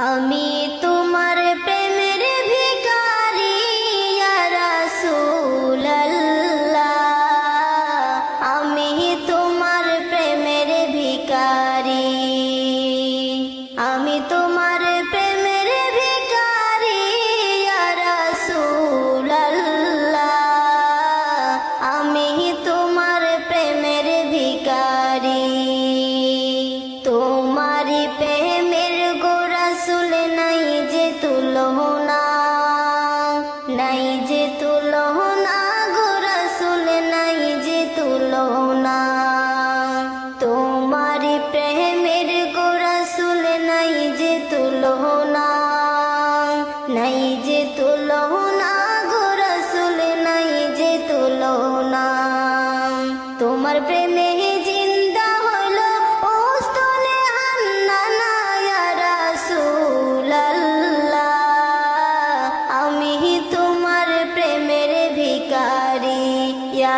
আমি তোমার প্রেমের ভিখারি ইয়া রাসূলুল্লাহ, আমি তোমার প্রেমের ভিখারি, আমি তোমার প্রেমের ভিখারি ইয়া রাসূলুল্লাহ, আমি তোমার প্রেমের ভিখারি। তোমারি প্রেমের গোরাসুল নাই যে তুলনা, নাই যে তুলনা, গোরাসুল নাই যে তুলনা। তোমারি প্রেমের গোরাসুল নাই যে তুলনা, নাই যে তুলনা, গোরাসুল নাই যে তুলনা। তোমার প্রেমে জিন্দা হলো ওস্তলে হান্নানা ইয়া রাসূলুল্লাহ, আমি তোমার প্রেমের ভিখারি ইয়া